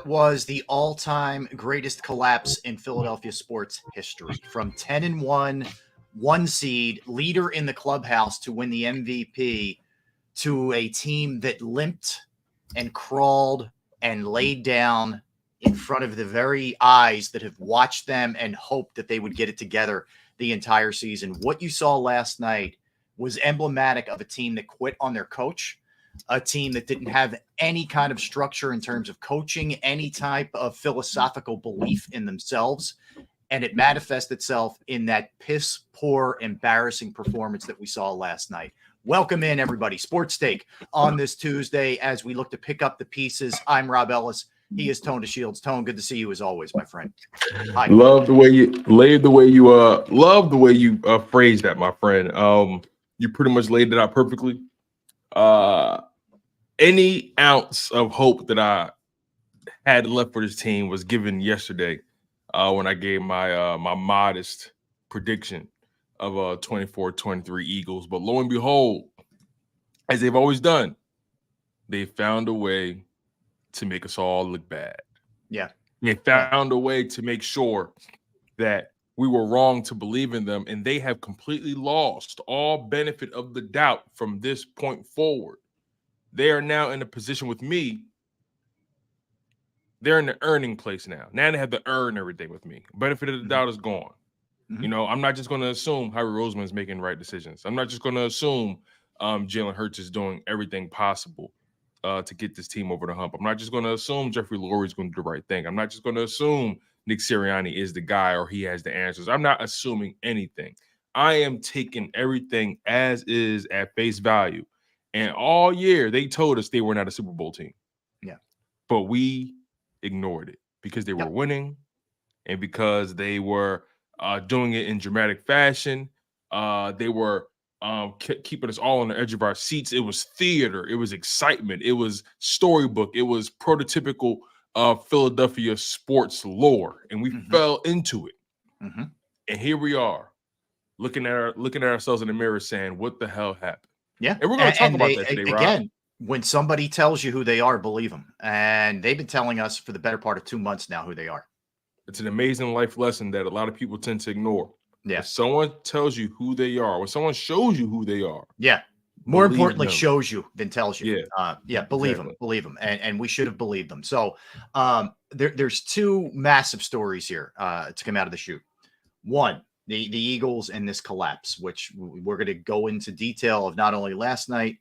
was the all-time greatest collapse in Philadelphia sports history. From 10-1, one seed, leader in the clubhouse to win the MVP, to a team that limped and crawled and laid down in front of the very eyes that have watched them and hoped that they would get it together the entire season. What you saw last night was emblematic of a team that quit on their coach, a team that didn't have any kind of structure in terms of coaching, any type of philosophical belief in themselves. And it manifests itself in that piss poor, embarrassing performance that we saw last night. Welcome in, everybody. Sports Take on this Tuesday as we look to pick up the pieces. I'm Rob Ellis. He is Tone DeShields. Tone, good to see you as always, my friend. Hi. Love the way you phrased that, my friend. You pretty much laid it out perfectly. Any ounce of hope that I had left for this team was given yesterday when I gave my my modest prediction of 24-23 Eagles. But lo and behold, as they've always done, they found a way to make us all look bad. Yeah. They found a way to make sure that we were wrong to believe in them, and they have completely lost all benefit of the doubt from this point forward. They are now in a position with me. They're in the earning place now. Now they have to earn everything with me. Benefit of the doubt is gone. Mm-hmm. You know, I'm not just going to assume Harry Roseman is making right decisions. I'm not just going to assume Jalen Hurts is doing everything possible to get this team over the hump. I'm not just going to assume Jeffrey Lurie is going to do the right thing. I'm not just going to assume Nick Sirianni is the guy or he has the answers. I'm not assuming anything. I am taking everything as is at face value. And all year, they told us they were not a Super Bowl team. Yeah. But we ignored it because they were winning and because they were doing it in dramatic fashion. They were keeping us all on the edge of our seats. It was theater. It was excitement. It was storybook. It was prototypical Philadelphia sports lore. And we fell into it. And here we are looking at ourselves in the mirror saying, what the hell happened? Yeah. And we're going to talk about that today, Rob. Again, when somebody tells you who they are, believe them. And they've been telling us for the better part of 2 months now who they are. It's an amazing life lesson that a lot of people tend to ignore. Yeah. If someone tells you who they are, when someone shows you who they are. Yeah. More importantly, shows you than tells you. Yeah. Believe them. And we should have believed them. So there's two massive stories here to come out of the chute. One, the Eagles and this collapse, which we're going to go into detail of not only last night,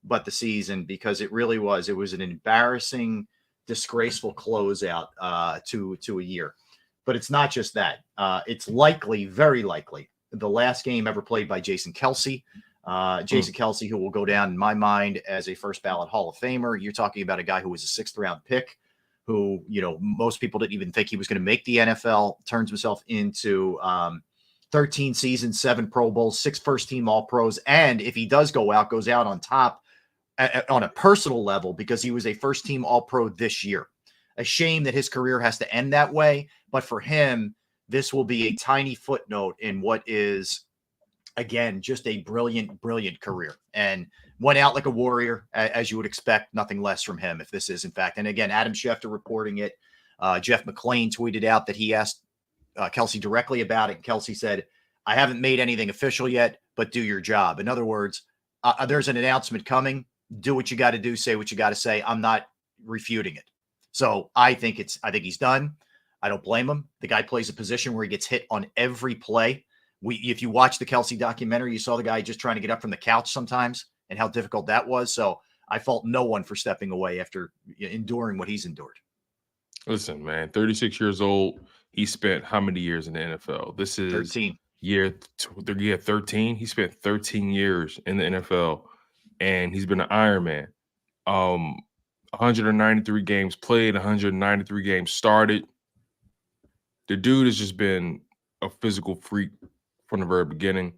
but the season, because it really was. It was an embarrassing, disgraceful closeout to a year. But it's not just that. It's likely, very likely, the last game ever played by Jason Kelce. Jason Kelce, who will go down in my mind as a first ballot Hall of Famer. You're talking about a guy who was a 6th round pick, who, you know, most people didn't even think he was going to make the NFL, turns himself into 13 seasons, 7 Pro Bowls, 6 first-team All-Pros, and if he does go out, goes out on top on a personal level because he was a first-team All-Pro this year. A shame that his career has to end that way, but for him, this will be a tiny footnote in what is, again, just a brilliant, brilliant career. And went out like a warrior, as you would expect, nothing less from him if this is, in fact. And again, Adam Schefter reporting it. Jeff McClain tweeted out that he asked Kelce directly about it. Kelce said, I haven't made anything official yet, but do your job. In other words, there's an announcement coming. Do what you got to do. Say what you got to say. I'm not refuting it. So I think he's done. I don't blame him. The guy plays a position where he gets hit on every play. If you watch the Kelce documentary, you saw the guy just trying to get up from the couch sometimes and how difficult that was. So I fault no one for stepping away after enduring what he's endured. Listen, man, 36 years old. He spent how many years in the NFL? This is 13. Year 13. He spent 13 years in the NFL, and he's been an Iron Man. 193 games played, 193 games started. The dude has just been a physical freak from the very beginning.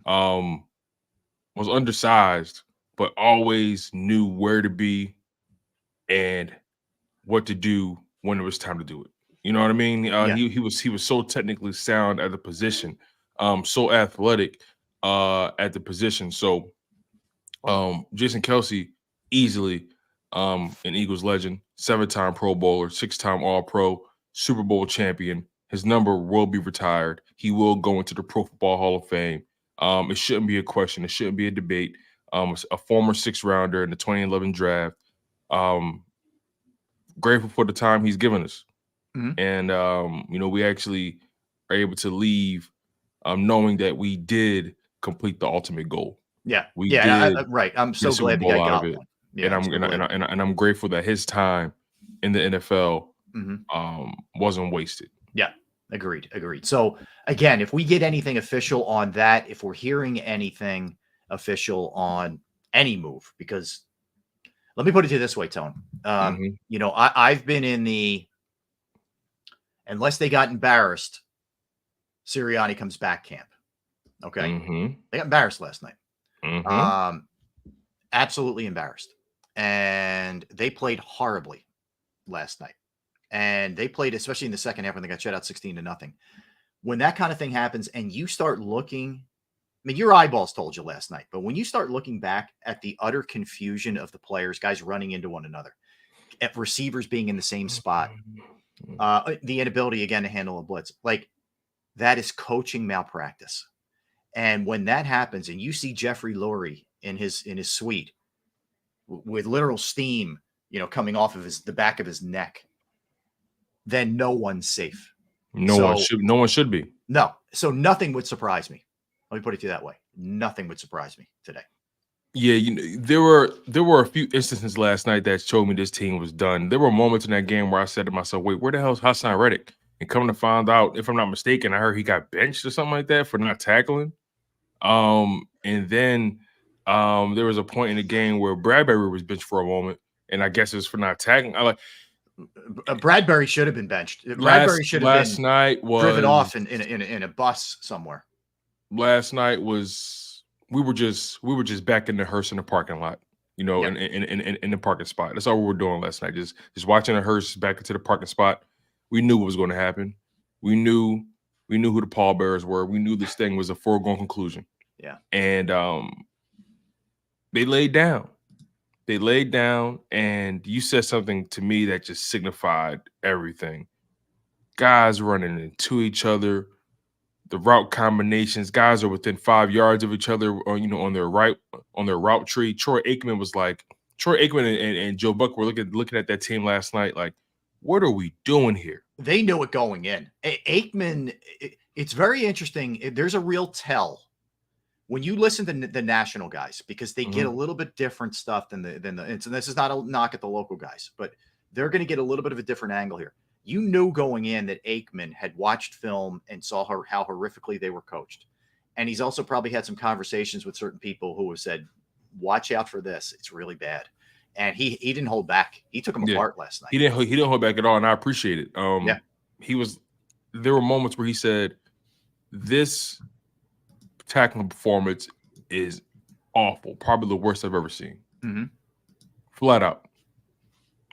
Was undersized, but always knew where to be and what to do when it was time to do it. You know what I mean? He was so technically sound at the position, so athletic at the position. So Jason Kelce easily an Eagles legend, 7-time Pro Bowler, 6-time All-Pro, Super Bowl champion. His number will be retired. He will go into the Pro Football Hall of Fame. It shouldn't be a question. It shouldn't be a debate. A former 6th-rounder in the 2011 draft. Grateful for the time he's given us. And, we actually are able to leave knowing that we did complete the ultimate goal. Yeah. We did. Right. I'm so Super glad the Bowl guy out got of it. one. Yeah, And I'm grateful that his time in the NFL wasn't wasted. Yeah, agreed. So again, if we get anything official on that, if we're hearing anything official on any move, because let me put it to you this way, Tone. I've been in the unless they got embarrassed, Sirianni comes back camp. Okay. They got embarrassed last night. Absolutely embarrassed. And they played horribly last night. And they played, especially in the second half when they got shut out 16-0. When that kind of thing happens and you start looking, I mean, your eyeballs told you last night, but when you start looking back at the utter confusion of the players, guys running into one another, at receivers being in the same spot, the inability again to handle a blitz, like that is coaching malpractice. And when that happens and you see Jeffrey Lurie in his suite with literal steam, coming off of the back of his neck, then no one's safe. No one should be. No. So nothing would surprise me. Let me put it to you that way. Nothing would surprise me today. Yeah, there were a few instances last night that showed me this team was done. There were moments in that game where I said to myself, wait, where the hell is Hassan Reddick? And coming to find out, if I'm not mistaken, I heard he got benched or something like that for not tackling. And then there was a point in the game where Bradbury was benched for a moment, and I guess it was for not tackling. Bradbury should have been benched. Bradbury should have been night was driven off in a bus somewhere. Last night was we were just back in the hearse in the parking lot, in the parking spot. That's all we were doing last night. Just watching the hearse back into the parking spot. We knew what was going to happen. We knew who the pallbearers were. We knew this thing was a foregone conclusion. Yeah. And they laid down. They laid down, and you said something to me that just signified everything. Guys running into each other, the route combinations. Guys are within 5 yards of each other, or on their route tree. Troy Aikman and Joe Buck were looking at that team last night, like, what are we doing here? They knew it going in. Aikman, it's very interesting. There's a real tell when you listen to the national guys, because they get a little bit different stuff than and this is not a knock at the local guys, but they're going to get a little bit of a different angle here. You knew going in that Aikman had watched film and saw how horrifically they were coached. And he's also probably had some conversations with certain people who have said, watch out for this. It's really bad. And he didn't hold back. He took him apart last night. He didn't hold back at all, and I appreciate it. There were moments where he said, this tackling performance is awful, probably the worst I've ever seen. Flat out.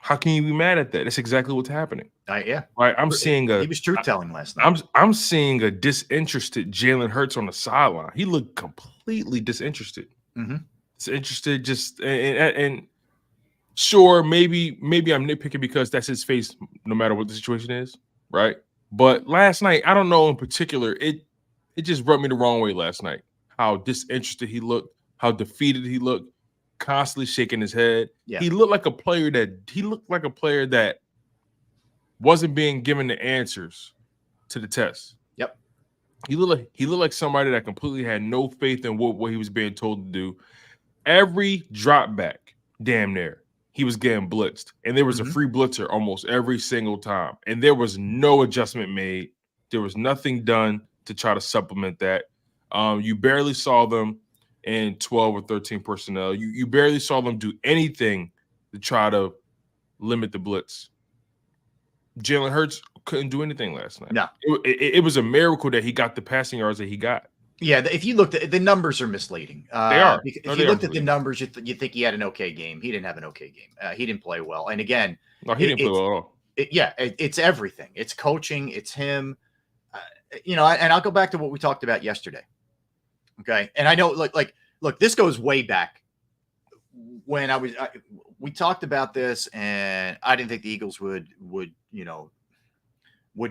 How can you be mad at that? That's exactly what's happening. Yeah. Right. He was truth telling last night. I'm seeing a disinterested Jalen Hurts on the sideline. He looked completely disinterested. Disinterested, just and sure, maybe I'm nitpicking because that's his face, no matter what the situation is, right? But last night, I don't know in particular, it just rubbed me the wrong way last night. How disinterested he looked, how defeated he looked, constantly shaking his head. Yeah. He looked like a player that wasn't being given the answers to the test. Yep. He looked like somebody that completely had no faith in what he was being told to do. Every drop back, damn near, he was getting blitzed. And there was a free blitzer almost every single time. And there was no adjustment made. There was nothing done to try to supplement that. You barely saw them in 12 or 13 personnel. You barely saw them do anything to try to limit the blitz. Jalen Hurts couldn't do anything last night. No. It was a miracle that he got the passing yards that he got. Yeah, if you looked at the numbers are misleading. They are. If you looked at the numbers, you think he had an okay game. He didn't have an okay game. He didn't play well. And again, no, he didn't play well at all. It's everything. It's coaching. It's him. And I'll go back to what we talked about yesterday. Okay, and I know, look, this goes way back when I was we talked about this, and I didn't think the Eagles would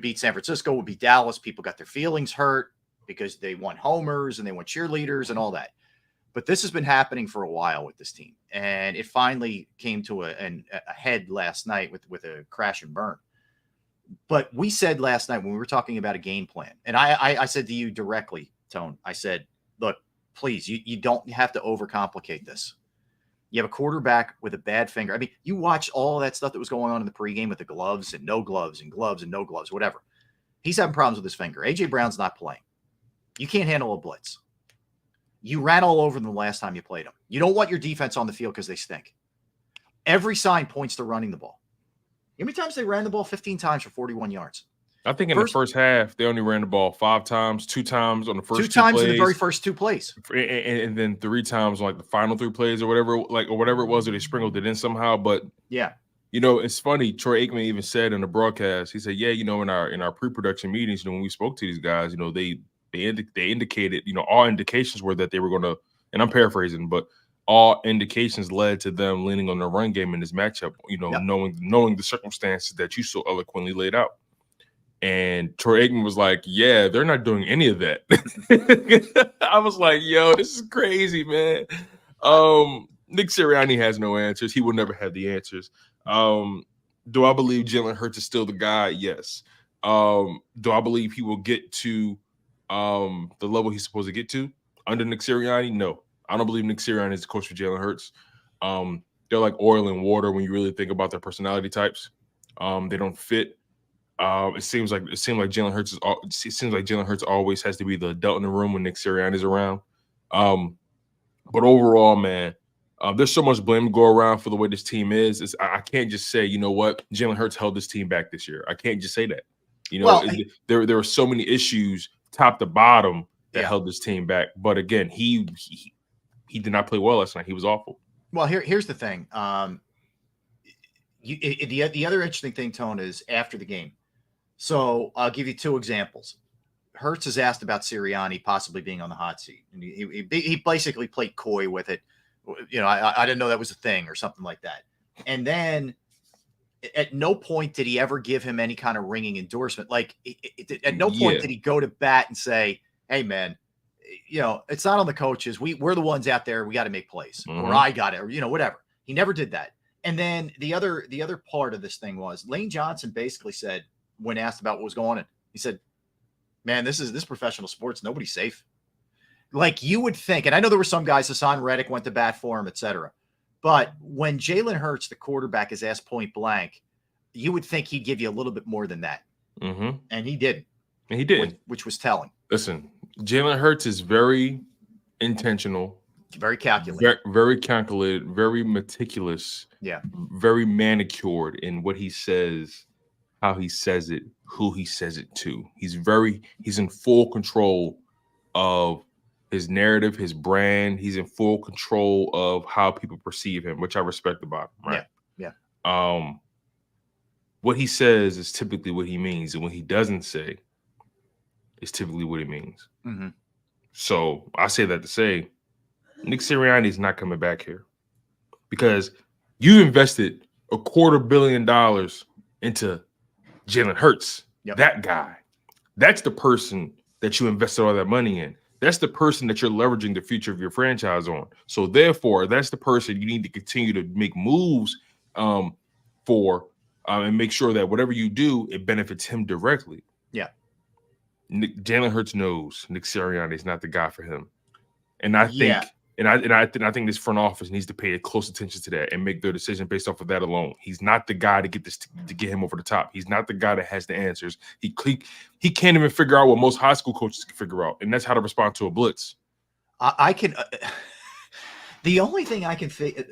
beat San Francisco, would beat Dallas. People got their feelings hurt because they want homers and they want cheerleaders and all that. But this has been happening for a while with this team, and it finally came to a head last night with a crash and burn. But we said last night when we were talking about a game plan, and I said to you directly, Tone, I said, look, please, you don't have to overcomplicate this. You have a quarterback with a bad finger. I mean, you watch all that stuff that was going on in the pregame with the gloves and no gloves and gloves and no gloves, whatever. He's having problems with his finger. A.J. Brown's not playing. You can't handle a blitz. You ran all over them the last time you played them. You don't want your defense on the field because they stink. Every sign points to running the ball. How many times they ran the ball? 15 times for 41 yards. I think in the first half, they only ran the ball 5 times, 2 times on the first 2 times plays, in the very first 2 plays. and then 3 times on like the final 3 plays or whatever it was, or they sprinkled it in somehow. But yeah, it's funny. Troy Aikman even said in the broadcast, he said, yeah, in our pre-production meetings, when we spoke to these guys, they indicated, all indications were that they were going to, and I'm paraphrasing, but all indications led to them leaning on the run game in this matchup, knowing the circumstances that you so eloquently laid out. And Troy Aikman was like, yeah, they're not doing any of that. I was like, yo, this is crazy, man. Nick Sirianni has no answers. He will never have the answers. Do I believe Jalen Hurts is still the guy? Yes. Do I believe he will get to the level he's supposed to get to under Nick Sirianni? No. I don't believe Nick Sirianni is the coach for Jalen Hurts. They're like oil and water when you really think about their personality types. They don't fit. It seems like Jalen Hurts always has to be the adult in the room when Nick Sirianni is around. But overall, man, there's so much blame to go around for the way this team is. I can't just say, you know what, Jalen Hurts held this team back this year. I can't just say that. There were so many issues top to bottom that held this team back. But again, he did not play well last night. He was awful. Well, here's the thing. The other interesting thing, Tone, is after the game. So I'll give you 2 examples. Hurts is asked about Sirianni possibly being on the hot seat, and he basically played coy with it. I didn't know that was a thing or something like that. And then at no point did he ever give him any kind of ringing endorsement. Like at no point did he go to bat and say, "Hey, man, it's not on the coaches. We're the ones out there. We got to make plays, or I got it, or whatever." He never did that. And then the other part of this thing was Lane Johnson basically said, when asked about what was going on, he said, "Man, this professional sports. Nobody's safe." Like you would think, and I know there were some guys, Hassan Reddick went to bat for him, etc. But when Jalen Hurts, the quarterback, is asked point blank, you would think he'd give you a little bit more than that. And he did. And he did. Which was telling. Listen, Jalen Hurts is very intentional. Very calculated. Very calculated, very meticulous. Yeah. Very manicured in what he says, how he says it, who he says it to. He's in full control of his narrative, his brand. He's in full control of how people perceive him, which I respect about him, right? Yeah. What he says is typically what he means, and what he doesn't say is typically what he means. So I say that to say Nick Sirianni is not coming back here because you invested $250 million into Jalen Hurts. That guy. That's the person that you invested all that money in. That's the person that you're leveraging the future of your franchise on. So therefore, that's the person you need to continue to make moves for and make sure that whatever you do, it benefits him directly. Yeah. Jalen Hurts knows Nick Sirianni is not the guy for him. And I think I think this front office needs to pay close attention to that and make their decision based off of that alone. He's not the guy to get him over the top. He's not the guy that has the answers. He can't even figure out what most high school coaches can figure out, and that's how to respond to a blitz. I can. The only thing I can think,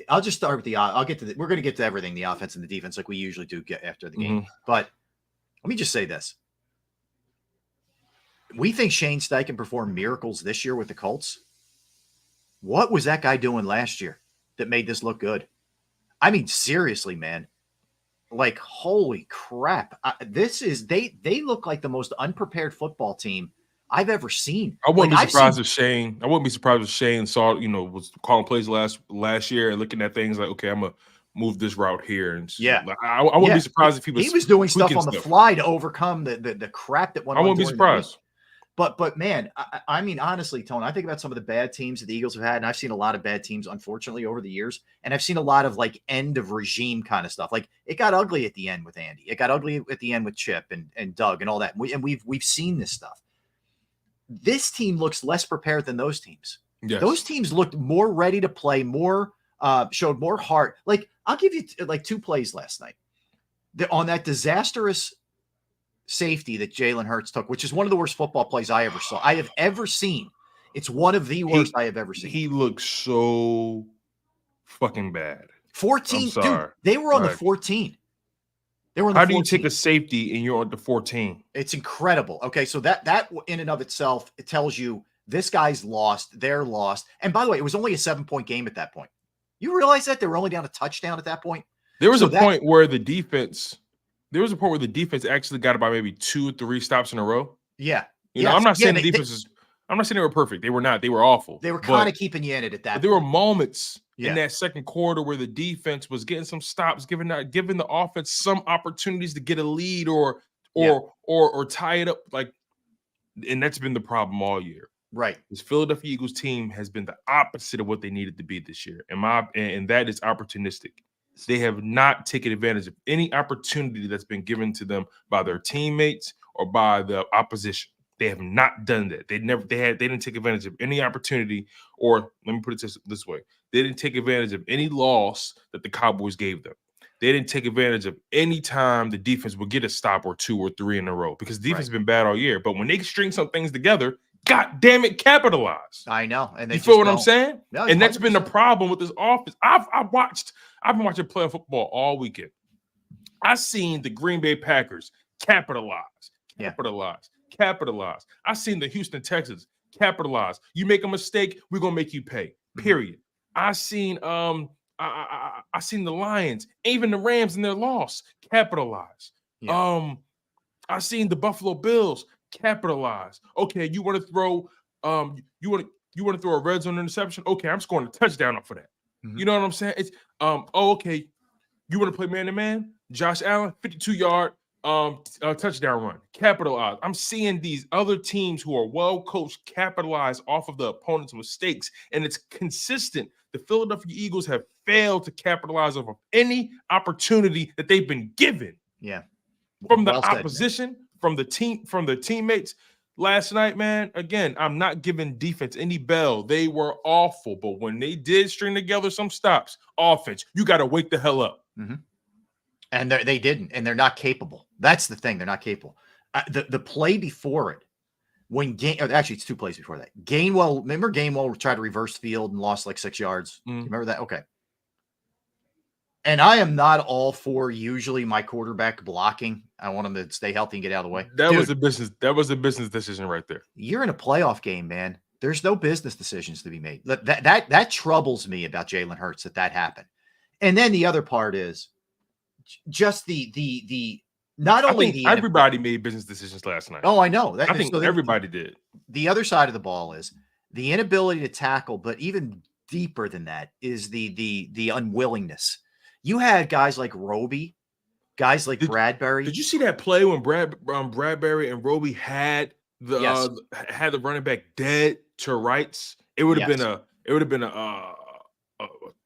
I'll just start with I'll get to we're going to get to everything, the offense and the defense, like we usually do get after the game. But let me just say this: we think Shane Steichen performed miracles this year with the Colts. What was that guy doing last year that made this look good? I mean, seriously, man. Like, holy crap. They look like the most unprepared football team I've ever seen. I wouldn't Like, be surprised if Shane. I wouldn't be surprised if Shane saw, was calling plays last year and looking at things like, okay, I'm gonna move this route here, and Yeah. like, I wouldn't be surprised if he was doing stuff tweaking on the fly to overcome the crap that went I on wouldn't be during the week. surprised. But man, I mean, honestly, Tone, I think about some of the bad teams that the Eagles have had, and I've seen a lot of bad teams, unfortunately, over the years. And I've seen a lot of like end of regime kind of stuff. Like it got ugly at the end with Andy. It got ugly at the end with Chip and Doug and all that. We've seen this stuff. This team looks less prepared than those teams. Yes. Those teams looked more ready to play, showed more heart. Like I'll give you like 2 plays last night on that disastrous safety that Jalen Hurts took, which is one of the worst football plays I have ever seen. It's one of the worst I have ever seen. He looks so fucking bad. 14, I'm sorry. Dude, they were on the 14. They were on the 14. How do you take a safety and you're on the 14? It's incredible. Okay, so that in and of itself, it tells you this guy's lost, they're lost. And by the way, it was only a 7-point game at that point. You realize that they were only down a touchdown at that point? There was a point where the defense actually got about maybe 2 or 3 stops in a row. Yeah. I'm not saying the defense I'm not saying they were perfect. They were not. They were awful. They were kind of keeping you in it at that point. There were moments in that second quarter where the defense was getting some stops, giving the offense some opportunities to get a lead or tie it up. And that's been the problem all year. Right. This Philadelphia Eagles team has been the opposite of what they needed to be this year. And that is opportunistic. They have not taken advantage of any opportunity that's been given to them by their teammates or by the opposition. They have not done that. They didn't take advantage of any opportunity, or let me put it this way. They didn't take advantage of any loss that the Cowboys gave them. They didn't take advantage of any time the defense would get a stop or 2 or 3 in a row, because the defense has been bad all year. But when they string some things together, God damn it, capitalize. I know. And you feel what I'm saying? No, and that's been the problem with this offense. I've been watching playoff football all weekend. I've seen the Green Bay Packers capitalize. I've seen the Houston Texans capitalize. You make a mistake, we're gonna make you pay. Period. I seen I seen the Lions, even the Rams in their loss, capitalize. Yeah. I seen the Buffalo Bills capitalize. Okay, you want to throw you want to throw a red zone interception? Okay, I'm scoring a touchdown off of that. You know what I'm saying? It's okay. You want to play man-to-man? Josh Allen, 52-yard touchdown run. Capitalize. I'm seeing these other teams who are well coached capitalize off of the opponent's mistakes, and it's consistent. The Philadelphia Eagles have failed to capitalize off of any opportunity that they've been given. Yeah. From the opposition, from the teammates. Last night, man, again, I'm not giving defense any bell. They were awful, but when they did string together some stops, offense, you got to wake the hell up. And they didn't, and they're not capable. That's the thing. They're not capable. The play before it, actually, it's 2 plays before that. Remember Gainwell tried to reverse field and lost like 6 yards? You remember that? Okay. And I am not all for usually my quarterback blocking. I want him to stay healthy and get out of the way. That was a business decision right there. You're in a playoff game, man. There's no business decisions to be made. That troubles me about Jalen Hurts that happened. And then the other part is just everybody made business decisions last night. Oh, I know. I think everybody did. The other side of the ball is the inability to tackle, but even deeper than that is the unwillingness. You had guys like Roby, guys like Bradbury. Did you see that play when Bradbury and Roby had the running back dead to rights? It would have been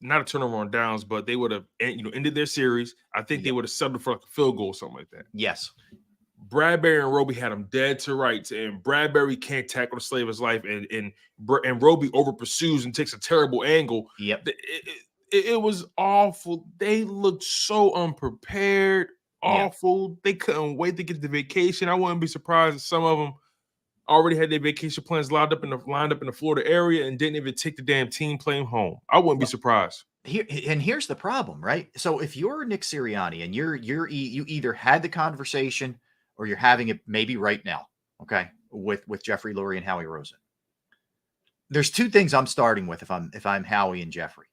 not a turnover on downs, but they would have ended their series. I think they would have settled for like a field goal or something like that. Yes. Bradbury and Roby had him dead to rights, and Bradbury can't tackle to save his life, and Roby over pursues and takes a terrible angle. Yep. It was awful. They looked so unprepared. Awful. Yeah. They couldn't wait to get to vacation. I wouldn't be surprised if some of them already had their vacation plans lined up in the Florida area and didn't even take the damn team plane home. I wouldn't be surprised. Here's the problem, right? So if you're Nick Sirianni and you either had the conversation or you're having it maybe right now, okay, with Jeffrey Lurie and Howie Rosen. There's 2 things I'm starting with if I'm Howie and Jeffrey.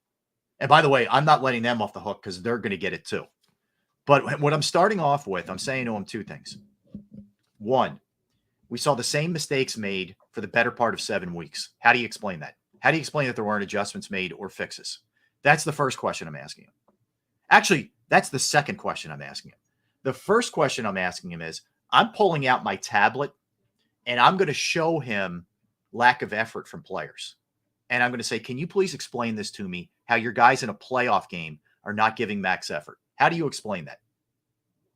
And by the way, I'm not letting them off the hook because they're going to get it too. But what I'm starting off with, I'm saying to them 2 things. 1, We saw the same mistakes made for the better part of 7 weeks. How do you explain that? How do you explain that there weren't adjustments made or fixes? That's the first question I'm asking him. Actually, that's the second question I'm asking him. The first question I'm asking him is, I'm pulling out my tablet and I'm going to show him lack of effort from players. And I'm going to say, can you please explain this to me, how your guys in a playoff game are not giving max effort? How do you explain that?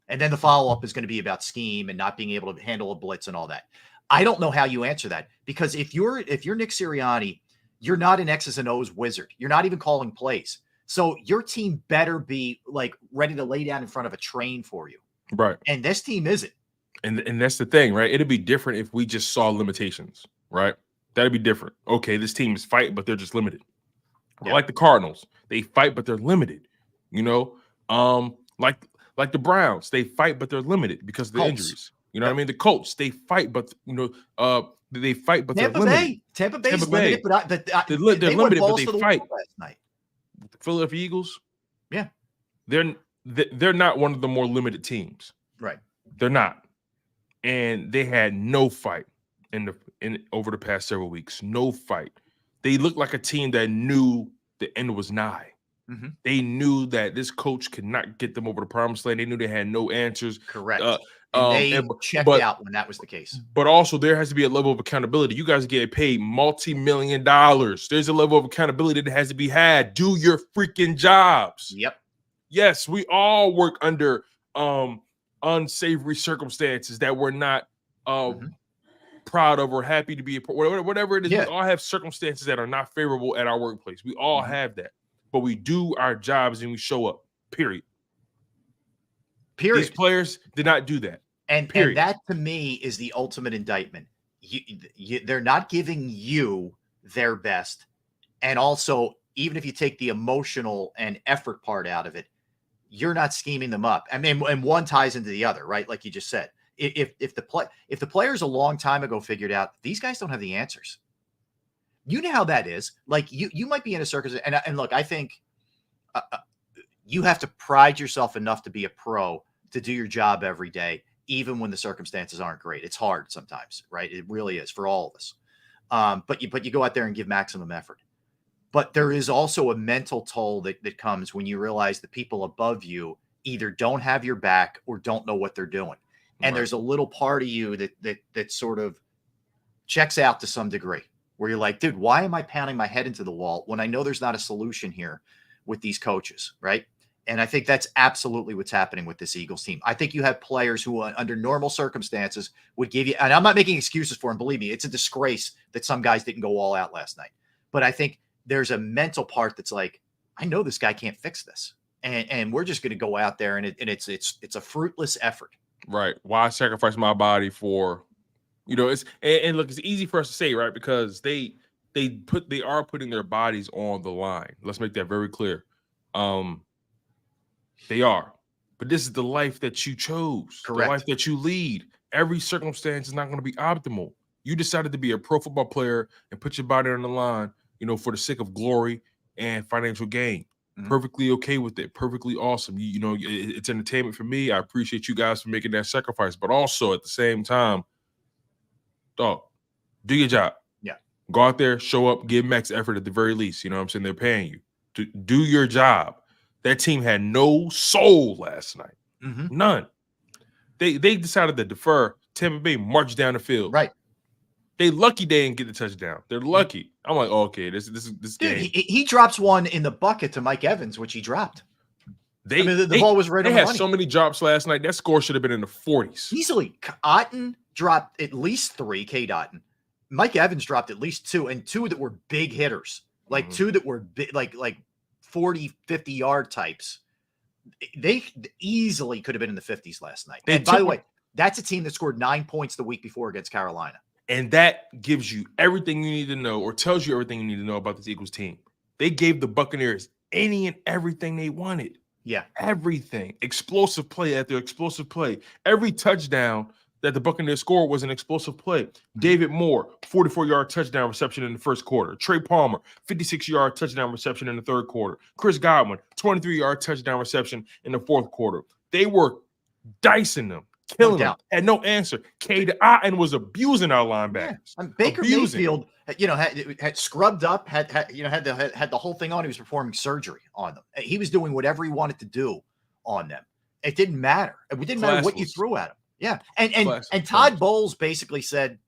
And then the follow-up is going to be about scheme and not being able to handle a blitz and all that. I don't know how you answer that, because if you're Nick Sirianni, you're not an X's and O's wizard. You're not even calling plays. So your team better be like ready to lay down in front of a train for you. Right. And this team isn't. And that's the thing, right? It'd be different if we just saw limitations, right? That'd be different. Okay, this team is fighting, but they're just limited. Yeah. Like the Cardinals, they fight, but they're limited. You know, like the Browns, they fight, but they're limited because of the injuries. You know what I mean? The Colts, they fight, but they fight, but they're limited. Tampa Bay's limited, but they're limited, but they fight. Last night. The Philadelphia Eagles, yeah, they're not one of the more limited teams, right? They're not, and they had no fight in over the past several weeks. No fight. They looked like a team that knew the end was nigh. Mm-hmm. They knew that this coach could not get them over the promised land. They knew they had no answers. Correct. They checked out when that was the case. But also, there has to be a level of accountability. You guys get paid multi-million dollars. There's a level of accountability that has to be had. Do your freaking jobs. Yep. Yes, we all work under unsavory circumstances that we're not proud of or happy to be a part. Whatever it is, we all have circumstances that are not favorable at our workplace. We all have that. But we do our jobs and we show up, period. These players did not do that. And that, to me, is the ultimate indictment. They're not giving you their best. And also, even if you take the emotional and effort part out of it, you're not scheming them up. I mean, and one ties into the other, right? Like you just said. If the players a long time ago figured out these guys don't have the answers, you know how that is. Like you might be in a circus, and look, I think you have to pride yourself enough to be a pro to do your job every day, even when the circumstances aren't great. It's hard sometimes, right? It really is for all of us. But you go out there and give maximum effort. But there is also a mental toll that comes when you realize the people above you either don't have your back or don't know what they're doing. And there's a little part of you that sort of checks out to some degree, where you're like, dude, why am I pounding my head into the wall when I know there's not a solution here with these coaches, right? And I think that's absolutely what's happening with this Eagles team. I think you have players who, under normal circumstances, would give you, and I'm not making excuses for them, believe me, it's a disgrace that some guys didn't go all out last night. But I think there's a mental part that's like, I know this guy can't fix this. And we're just going to go out there and it's a fruitless effort. Right. Why sacrifice my body for, it's and look, it's easy for us to say, right? Because they are putting their bodies on the line. Let's make that very clear. They are. But this is the life that you chose. Correct. The life that you lead. Every circumstance is not going to be optimal. You decided to be a pro football player and put your body on the line, for the sake of glory and financial gain. Mm-hmm. Perfectly okay with it. Perfectly awesome. It's entertainment for me. I appreciate you guys for making that sacrifice. But also at the same time, dog, do your job. Yeah. Go out there, show up, give max effort at the very least. You know what I'm saying? They're paying you to do your job. That team had no soul last night. Mm-hmm. None. They decided to defer. Tampa Bay marched down the field. Right. They lucky they didn't get the touchdown. They're lucky. I'm like, okay, this Dude, game. He drops one in the bucket to Mike Evans, which he dropped. The ball was right on the money. They had so many drops last night. That score should have been in the 40s. Easily. Otten dropped at least 3, K. Otten. Mike Evans dropped at least 2, and 2 that were big hitters. Like 2 that were big, like 40, 50-yard types. They easily could have been in the 50s last night. And by the way, that's a team that scored 9 points the week before against Carolina. And that gives you everything you need to know, or tells you everything you need to know about this Eagles team. They gave the Buccaneers any and everything they wanted. Yeah. Everything. Explosive play after explosive play. Every touchdown that the Buccaneers scored was an explosive play. David Moore, 44-yard touchdown reception in the first quarter. Trey Palmer, 56-yard touchdown reception in the third quarter. Chris Godwin, 23-yard touchdown reception in the fourth quarter. They were dicing them, killing them, doubt. had no answer. and was abusing our linebackers. Yeah. Baker Mayfield, had scrubbed up, had the whole thing on. He was performing surgery on them. He was doing whatever he wanted to do on them. It didn't matter. It didn't matter what you threw at him. Yeah, and Todd Bowles basically said,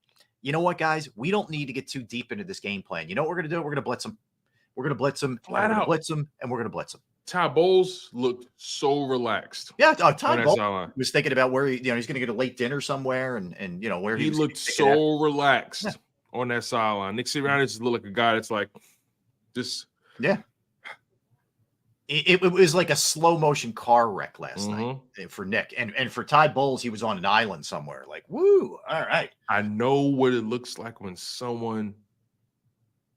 you know what, guys, we don't need to get too deep into this game plan. You know what we're going to do? We're going to blitz them. We're going to blitz them. We're going to blitz them, and we're going to blitz them. Todd Bowles looked so relaxed. Yeah, Todd Bowles was thinking about where he's going to get a late dinner somewhere, and where he looked so relaxed on that sideline. Nick Sirianni just looked like a guy that's like, just It was like a slow motion car wreck last night for Nick, and for Todd Bowles, he was on an island somewhere. Like, woo, all right. I know what it looks like when someone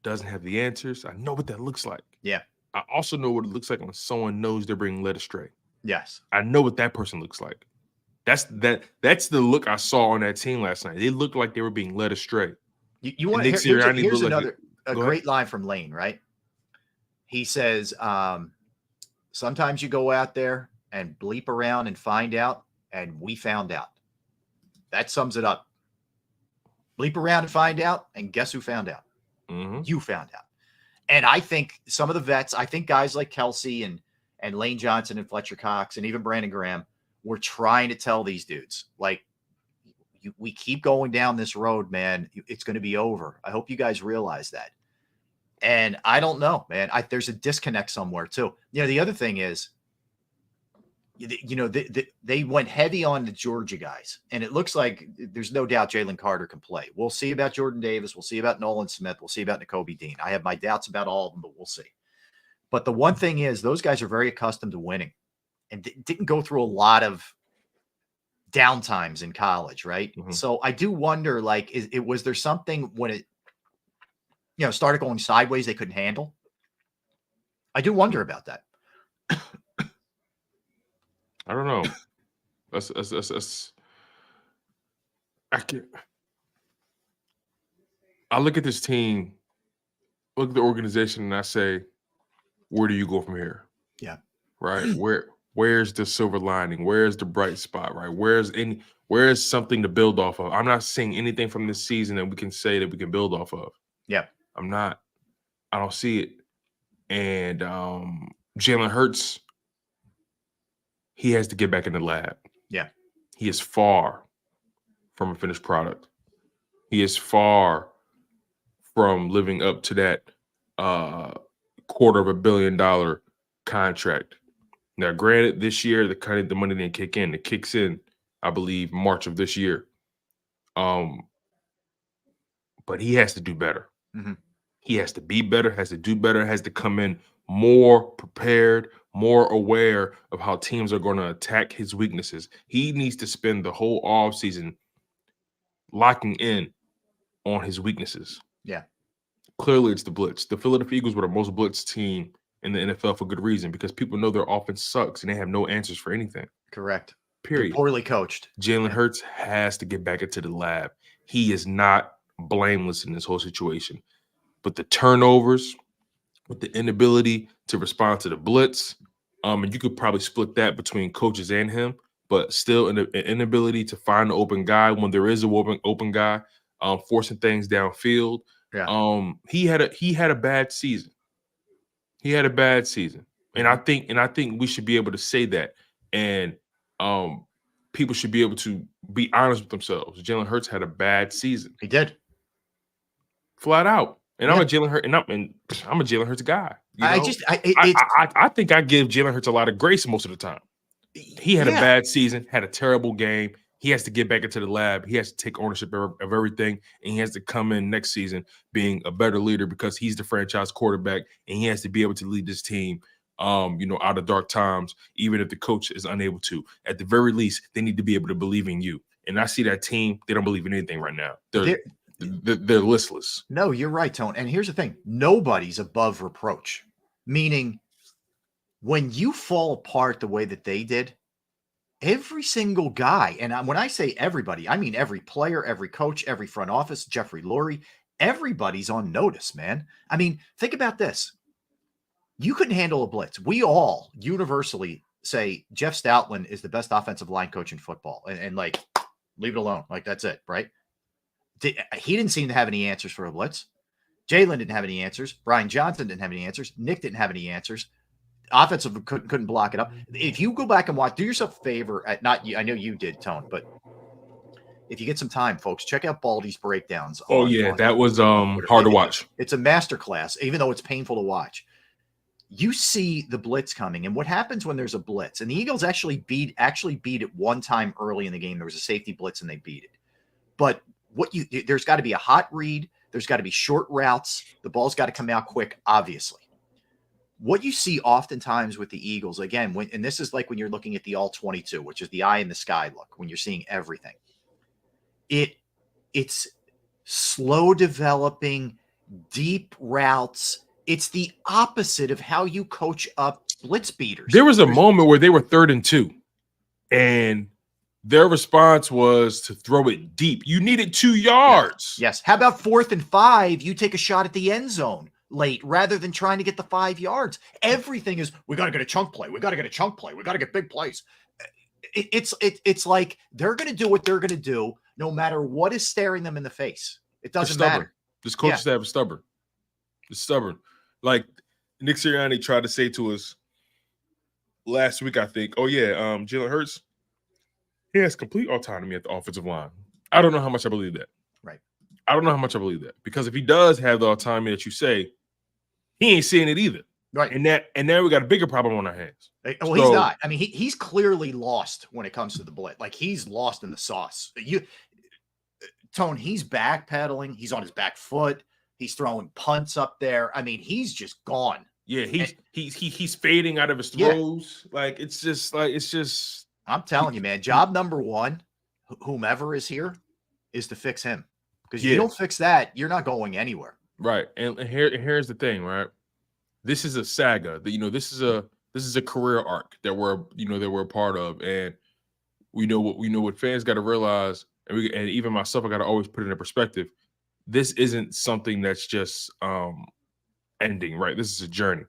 doesn't have the answers. I know what that looks like. Yeah. I also know what it looks like when someone knows they're being led astray. Yes. I know what that person looks like. That's the look I saw on that team last night. They looked like they were being led astray. You want here's another great line from Lane, right? He says, sometimes you go out there and bleep around and find out, and we found out. That sums it up. Bleep around and find out, and guess who found out? You found out. And I think some of the vets, I think guys like Kelsey and Lane Johnson and Fletcher Cox and even Brandon Graham were trying to tell these dudes, like, we keep going down this road, man. It's going to be over. I hope you guys realize that. And I don't know, man. There's a disconnect somewhere too. The other thing is, they went heavy on the Georgia guys, and it looks like there's no doubt Jalen Carter can play. We'll see about Jordan Davis. We'll see about Nolan Smith. We'll see about Nakobe Dean. I have my doubts about all of them, but we'll see. But the one thing is, those guys are very accustomed to winning and didn't go through a lot of downtimes in college, right? So I do wonder, like, was there something when it started going sideways they couldn't handle? I do wonder about that. I don't know. I look at this team, look at the organization, and I say, where do you go from here? Yeah. Right. Where's the silver lining? Where's the bright spot? Right. Where's something to build off of? I'm not seeing anything from this season that we can say that we can build off of. Yeah. I don't see it. And Jalen Hurts, he has to get back in the lab. Yeah. He is far from a finished product. He is far from living up to that $250 million contract. Now, granted, this year the money didn't kick in. It kicks in, I believe, March of this year. But he has to do better. He has to be better, has to do better, has to come in more prepared, more aware of how teams are going to attack his weaknesses. He needs to spend the whole offseason locking in on his weaknesses. Yeah. Clearly, it's the blitz. The Philadelphia Eagles were the most blitzed team in the NFL for good reason, because people know their offense sucks and they have no answers for anything. Correct. Period. They're poorly coached. Jalen Hurts has to get back into the lab. He is not blameless in this whole situation. But the turnovers, with the inability to respond to the blitz, and you could probably split that between coaches and him, but still an inability to find an open guy when there is a open guy, forcing things downfield. Yeah. He had a bad season. He had a bad season, and I think we should be able to say that, and people should be able to be honest with themselves. Jalen Hurts had a bad season. He did, flat out. And I'm a Jalen Hurts, and I'm a Jalen Hurts guy. I think I give Jalen Hurts a lot of grace most of the time. He had a bad season, had a terrible game. He has to get back into the lab. He has to take ownership of everything, and he has to come in next season being a better leader, because he's the franchise quarterback, and he has to be able to lead this team, out of dark times, even if the coach is unable to. At the very least, they need to be able to believe in you. And I see that team; they don't believe in anything right now. They're listless. No, you're right, Tone. And here's the thing. Nobody's above reproach. Meaning, when you fall apart the way that they did, every single guy, and when I say everybody, I mean every player, every coach, every front office, Jeffrey Lurie, everybody's on notice, man. I mean, think about this. You couldn't handle a blitz. We all universally say Jeff Stoutland is the best offensive line coach in football, and like leave it alone, like that's it, right? He didn't seem to have any answers for a blitz. Jalen didn't have any answers. Brian Johnson didn't have any answers. Nick didn't have any answers. Offensive couldn't block it up. If you go back and watch, do yourself a favor. Not you, I know you did, Tone, but if you get some time, folks, check out Baldy's breakdowns. Oh yeah, that was hard to watch. It's a masterclass, even though it's painful to watch. You see the blitz coming, and what happens when there's a blitz? And the Eagles actually beat it one time early in the game. There was a safety blitz, and they beat it. But there's got to be a hot read. There's got to be short routes. The ball's got to come out quick, obviously. What you see oftentimes with the Eagles, again, and this is like when you're looking at the all-22, which is the eye in the sky look, when you're seeing everything. It's slow developing, deep routes. It's the opposite of how you coach up blitz beaters. There was a moment where they were 3rd and 2, and their response was to throw it deep. You needed 2 yards. Yes. How about 4th and 5? You take a shot at the end zone late rather than trying to get the 5 yards. Everything is, we got to get a chunk play. We got to get a chunk play. We got to get big plays. It's like they're going to do what they're going to do no matter what is staring them in the face. It doesn't matter. This coaching staff is stubborn. It's stubborn. Like Nick Sirianni tried to say to us last week, I think, Jalen Hurts, he has complete autonomy at the offensive line. I don't know how much I believe that. Right. I don't know how much I believe that. Because if he does have the autonomy that you say, he ain't seeing it either. Right. And now we got a bigger problem on our hands. Well, he's not. I mean, he's clearly lost when it comes to the blitz. Like, he's lost in the sauce. Tone, he's backpedaling. He's on his back foot. He's throwing punts up there. I mean, he's just gone. Yeah, he's fading out of his throws. Yeah. Like, it's just. I'm telling you, man, job number one, whomever is here, is to fix him. Because you don't fix that, you're not going anywhere. Right. And here's the thing, right? This is a saga. This is a career arc that we're a part of. And we know what fans got to realize, and even myself, I got to always put it in perspective. This isn't something that's just ending, right? This is a journey.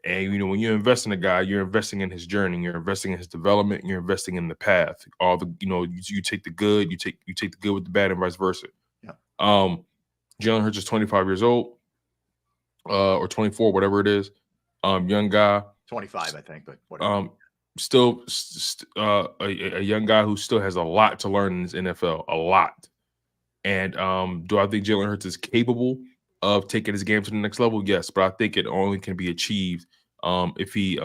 And, when you invest in a guy, you're investing in his journey, you're investing in his development, you're investing in the path. All the, you take the good, you take the good with the bad, and vice versa. Yeah. Jalen Hurts is 25 years old, or 24, whatever it is. Young guy. 25, I think, but whatever. Still a young guy who still has a lot to learn in this NFL, a lot. And do I think Jalen Hurts is capable of taking his game to the next level? Yes, but I think it only can be achieved if he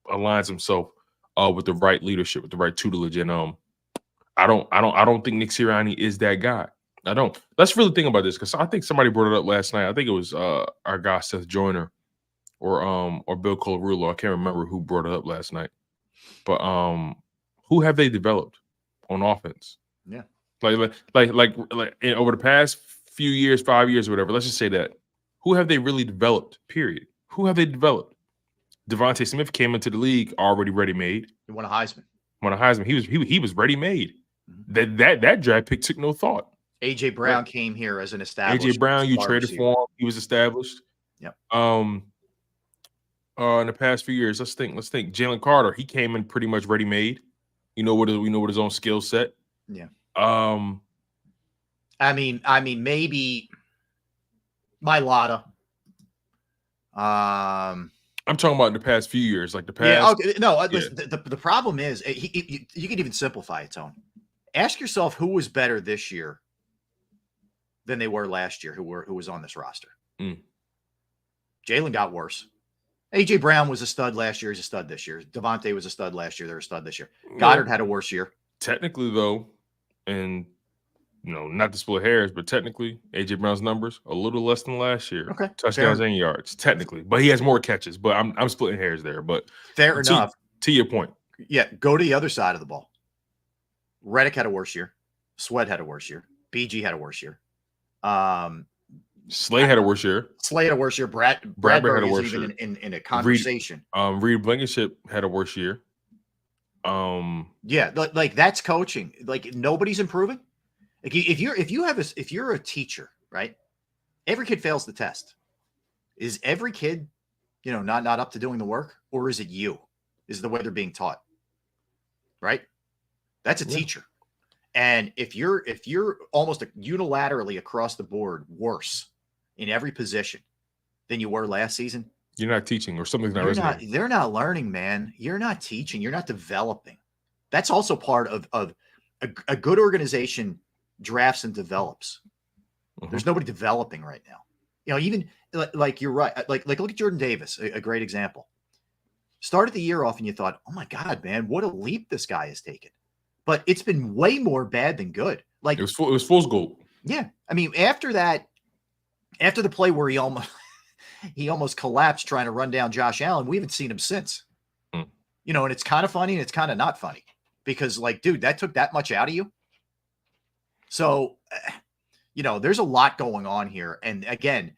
aligns himself with the right leadership, with the right tutelage. And I don't think Nick Sirianni is that guy. I don't. Let's really think about this, because I think somebody brought it up last night. I think it was our guy Seth Joyner or Bill Colarulo. I can't remember who brought it up last night. But who have they developed on offense? Yeah. Like over the past few years, 5 years, or whatever, let's just say that. Who have they really developed, period? Who have they developed? Devontae Smith came into the league already ready-made. He won a Heisman. He was ready-made. That draft pick took no thought. A.J. Brown came here as an established. A.J. Brown, you traded for him. He was established. Yep. In the past few years, let's think. Jalen Carter, he came in pretty much ready-made. With his own skill set. Yeah. I mean, maybe Mailata. I'm talking about in the past few years, like the past. Yeah. Okay. No. Listen, the problem is, you can even simplify it, Tone. Ask yourself who was better this year than they were last year. Who was on this roster? Jalen got worse. A.J. Brown was a stud last year. He's a stud this year. Devontae was a stud last year. They're a stud this year. Goddard had a worse year. Technically, though, and not to split hairs, but technically, A.J. Brown's numbers a little less than last year. Okay, touchdowns and yards, technically, but he has more catches. But I'm splitting hairs there. But fair enough. To your point, yeah. Go to the other side of the ball. Reddick had a worse year. Sweat had a worse year. BG had a worse year. Slay had a worse year. Slay had a worse year. Bradbury had a worse year. In a conversation. Reed Blankenship had a worse year. Yeah, like that's coaching. Like, nobody's improving. Like, if you're a teacher, right? Every kid fails the test. Is every kid, not up to doing the work, or is it you? is the way they're being taught. Right? That's a Yeah. teacher. And if you're almost unilaterally across the board worse in every position than you were last season, You're not teaching, or something's not resonating. they're not learning, man. You're not teaching. You're not developing. That's also part of a good organization drafts and develops. There's nobody developing right now. You know, even like you're right. Like look at Jordan Davis, a great example. Started the year off and you thought, oh my God, man, what a leap this guy has taken. But it's been way more bad than good. Like it was fool's gold. Yeah. I mean, after the play where he almost collapsed trying to run down Josh Allen, we haven't seen him since. You know, and it's kind of funny and it's kind of not funny because, like, dude, that took that much out of you. So, you know, there's a lot going on here. And again,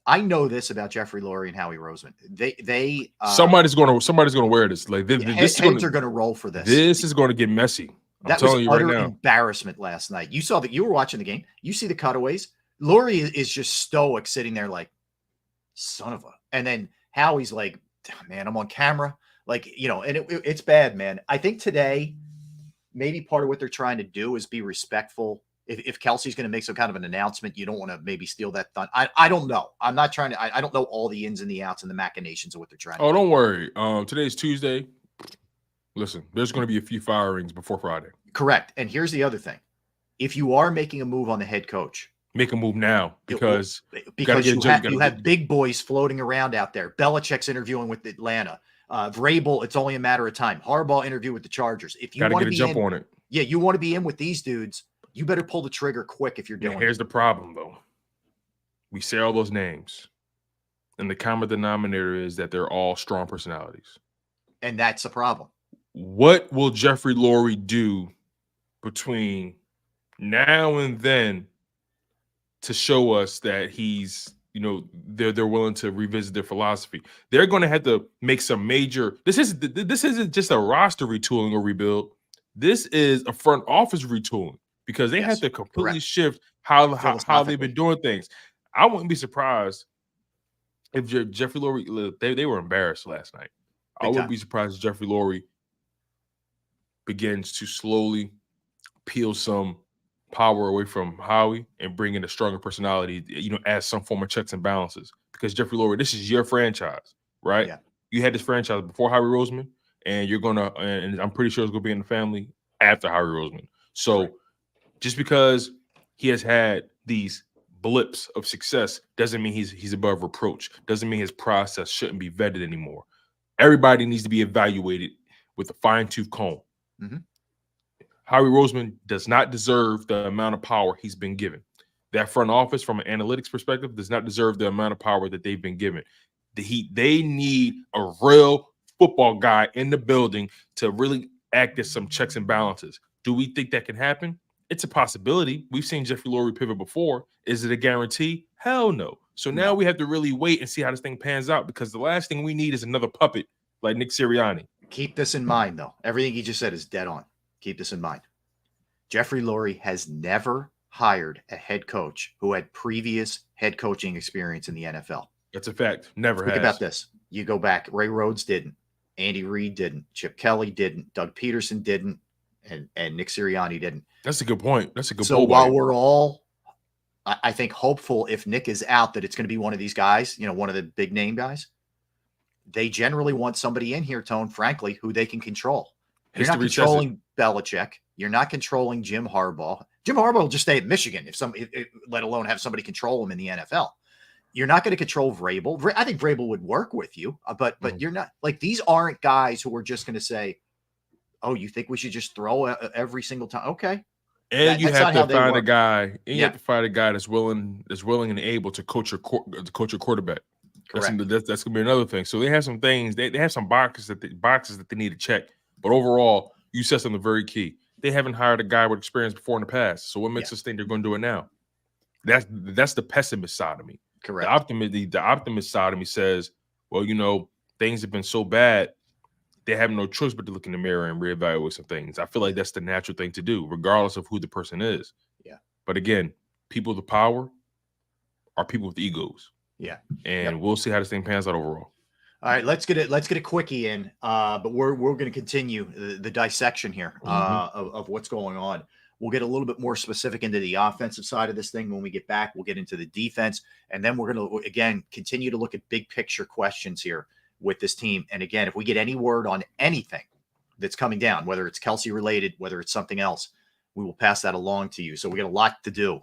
I know this about Jeffrey Lurie and Howie Roseman. They somebody's gonna wear this. Like heads are gonna roll for this. This is going to get messy. That was utter embarrassment last night. You saw that. You were watching the game. You see the cutaways. Lurie is just stoic, sitting there like, son of a. And then Howie's like, man, I'm on camera. Like, you know, and it's bad, man. I think today, maybe part of what they're trying to do is be respectful. If Kelsey's going to make some kind of an announcement, you don't want to maybe steal that thunder. I don't know. I'm not trying to. I don't know all the ins and the outs and the machinations of what they're trying to do. Don't worry. Today's Tuesday. Listen, there's going to be a few firings before Friday. Correct. And here's the other thing. If you are making a move on the head coach, make a move now because you have big boys floating around out there. Belichick's interviewing with Atlanta. Vrabel, it's only a matter of time. Harbaugh interview with the Chargers. If you want to jump on it, yeah, you want to be in with these dudes, you better pull the trigger quick if you're doing it. Here's the problem, though. We say all those names, and the common denominator is that they're all strong personalities. And that's the problem. What will Jeffrey Lurie do between now and then to show us that he's, you know, they're willing to revisit their philosophy? They're going to have to make some major. This isn't just a roster retooling or rebuild. This is a front office retooling because they have to completely shift how they've been doing things. I wouldn't be surprised if Jeffrey Lurie, they were embarrassed last night. I wouldn't be surprised if Jeffrey Lurie begins to slowly peel some power away from Howie and bring in a stronger personality, you know, as some form of checks and balances. Because Jeffrey Lurie, this is your franchise, right? Yeah. You had this franchise before Howie Roseman, and and I'm pretty sure it's gonna be in the family after Howie Roseman. So just because he has had these blips of success doesn't mean he's above reproach. Doesn't mean his process shouldn't be vetted anymore. Everybody needs to be evaluated with a fine-tooth comb. Howie Roseman does not deserve the amount of power he's been given. That front office, from an analytics perspective, does not deserve the amount of power that they've been given. They need a real football guy in the building to really act as some checks and balances. Do we think that can happen? It's a possibility. We've seen Jeffrey Lurie pivot before. Is it a guarantee? Hell no. So now we have to really wait and see how this thing pans out, because the last thing we need is another puppet like Nick Sirianni. Keep this in mind, though. Everything he just said is dead on. Keep this in mind. Jeffrey Lurie has never hired a head coach who had previous head coaching experience in the NFL. That's a fact. Never has. Think about this. You go back. Ray Rhodes didn't. Andy Reid didn't. Chip Kelly didn't. Doug Peterson didn't. And Nick Sirianni didn't. That's a good point. That's a good point. So while we're all, I think, hopeful if Nick is out that it's going to be one of these guys, you know, one of the big name guys, they generally want somebody in here, Tone, frankly, who they can control. You're not controlling Belichick. You're not controlling Jim Harbaugh. Jim Harbaugh will just stay at Michigan let alone have somebody control him in the NFL. You're not going to control Vrabel. I think Vrabel would work with you, but you're not, like, these aren't guys who are just going to say, oh, you think we should just throw every single time? Okay. And you have to find a guy. And you have to find a guy that's willing and able to coach your quarterback. Correct. That's gonna be another thing. So they have some things. They have some boxes that they need to check. But overall, you said something very key. They haven't hired a guy with experience before in the past. So what makes us think they're going to do it now? That's the pessimist side of me. Correct. The optimist side of me says, well, you know, things have been so bad, they have no choice but to look in the mirror and reevaluate some things. I feel like that's the natural thing to do, regardless of who the person is. Yeah. But again, people with power are people with egos. Yeah. And we'll see how this thing pans out overall. All right, let's get a quickie in, but we're going to continue the dissection here of what's going on. We'll get a little bit more specific into the offensive side of this thing when we get back. We'll get into the defense, and then we're going to again continue to look at big picture questions here with this team. And again, if we get any word on anything that's coming down, whether it's Kelsey related, whether it's something else, we will pass that along to you. So we got a lot to do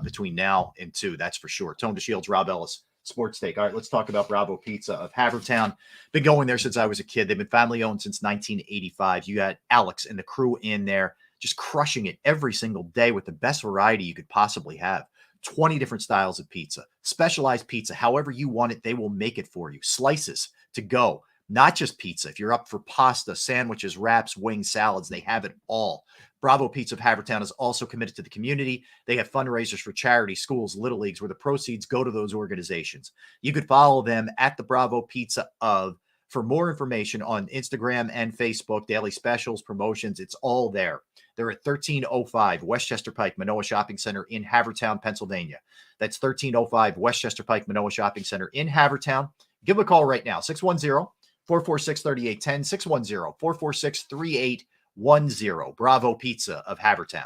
between now and 2, that's for sure. Tone DeShields, Rob Ellis, Sports Take. All right, let's talk about Bravo Pizza of Havertown. Been going there since I was a kid. They've been family owned since 1985. You got Alex and the crew in there just crushing it every single day with the best variety you could possibly have. 20 different styles of pizza, specialized pizza, however you want it, they will make it for you. Slices to go, not just pizza. If you're up for pasta, sandwiches, wraps, wings, salads, they have it all. Bravo Pizza of Havertown is also committed to the community. They have fundraisers for charity, schools, little leagues, where the proceeds go to those organizations. You could follow them at the Bravo Pizza of for more information on Instagram and Facebook, daily specials, promotions. It's all there. They're at 1305 Westchester Pike, Manoa Shopping Center in Havertown, Pennsylvania. That's 1305 Westchester Pike, Manoa Shopping Center in Havertown. Give them a call right now, 610-446-3810, 610-446-3810. Bravo Pizza of Havertown.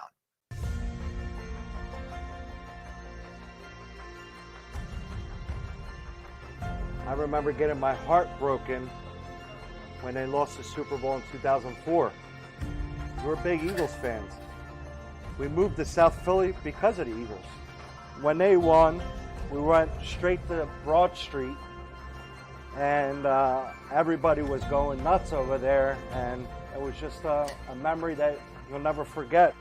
I remember getting my heart broken when they lost the Super Bowl in 2004. We're big Eagles fans. We moved to South Philly because of the Eagles. When they won, we went straight to Broad Street, and everybody was going nuts over there, and it was just a memory that you'll never forget.